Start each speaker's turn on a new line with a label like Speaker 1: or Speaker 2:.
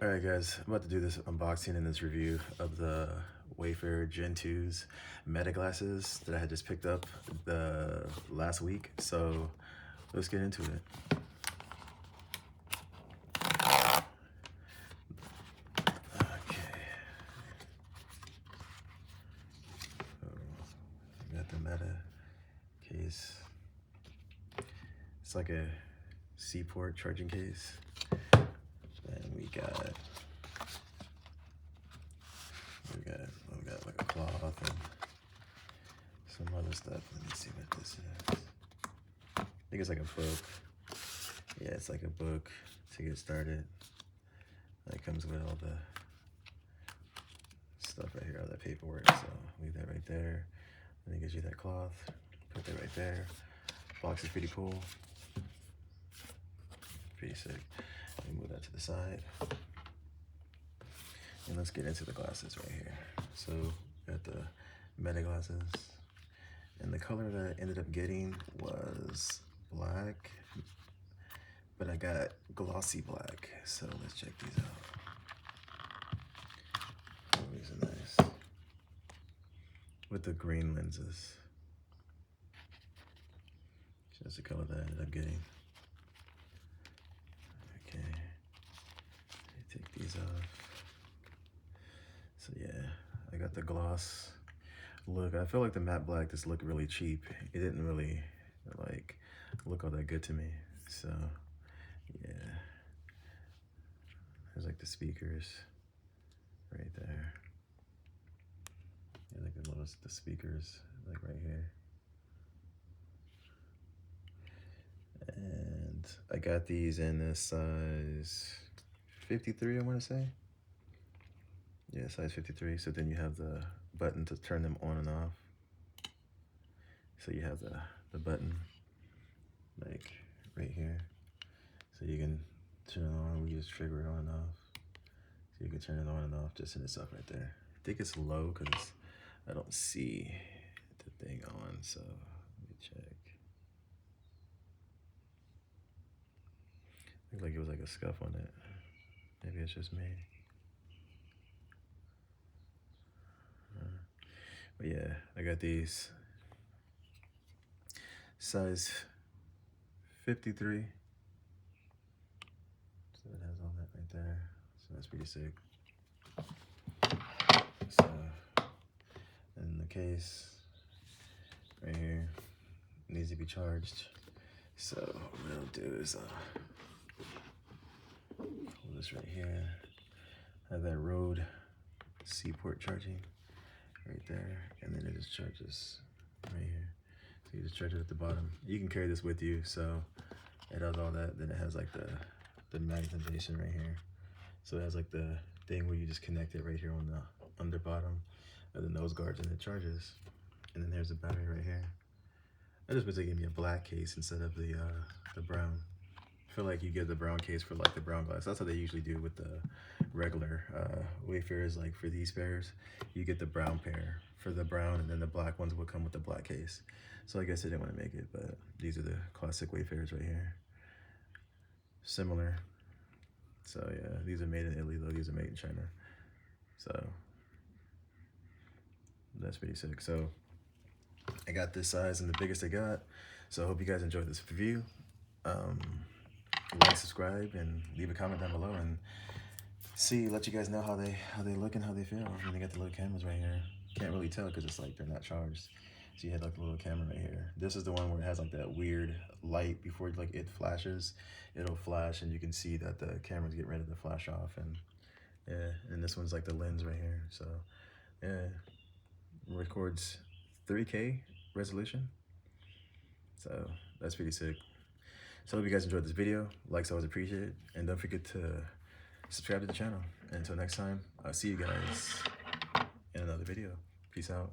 Speaker 1: Alright guys, I'm about to do this unboxing and this review of the Wayfarer Gen 2's Meta glasses that I had just picked up the last week. So let's get into it. Okay. So I got the Meta case. It's like a Seaport charging case. And we got like a cloth and some other stuff. Let me see what this is. I think it's like a book. Yeah, it's like a book to get started. That comes with all the stuff right here, all that paperwork. So leave that right there. Then it gives you that cloth. Put that right there. Box is pretty cool. Pretty sick. Let me move that to the side. And let's get into the glasses right here. So got the Meta glasses. And the color that I ended up getting was black, but I got glossy black. So let's check these out. Oh, these are nice. With the green lenses. That's the color that I ended up getting. Okay. Take these off. So yeah, I got the gloss look. I feel like the matte black just looked really cheap. It didn't really like look all that good to me. So yeah, there's like the speakers right there. Yeah, like the speakers like right here. And I got these in a size 53, I want to say. Yeah, size 53. So then you have the button to turn them on and off. So you have the button like right here. So you can turn it on. We just trigger it on and off. So you can turn it on and off just in itself right there. I think it's low because I don't see the thing on. So let me check. Looked like it was like a scuff on it. Maybe it's just me. But yeah, I got these size 53. So it has all that right there. So that's pretty sick. So, and the case right here needs to be charged. So what I'll do is hold this right here. Have that Rode Seaport charging right there, and then it just charges right here. So you just charge it at the bottom. You can carry this with you, so it does all that. Then it has like the magnetization right here. So it has like the thing where you just connect it right here on the under bottom of the nose guards, and it charges. And then there's the battery right here. I just wish they gave me a black case instead of the brown. I feel like you get the brown case for like the brown glass. That's how they usually do with the regular Wayfarers. Like for these pairs, you get the brown pair for the brown, and then the black ones will come with the black case. So I guess they didn't want to make it, but these are the classic Wayfarers right here. Similar. So yeah, these are made in Italy though. These are made in China. So that's pretty sick. So I got this size and the biggest I got. So I hope you guys enjoyed this review. Like, subscribe, and leave a comment down below, and let you guys know how they look and how they feel. And they got the little cameras right here. Can't really tell because it's like they're not charged. So you had like the little camera right here. This is the one where it has like that weird light before like it flashes. It'll flash and you can see that the camera's getting ready to flash off. And yeah, and this one's like the lens right here. So yeah, records 3K resolution. So that's pretty sick. So I hope you guys enjoyed this video. Likes always appreciated. And don't forget to subscribe to the channel. And until next time, I'll see you guys in another video. Peace out.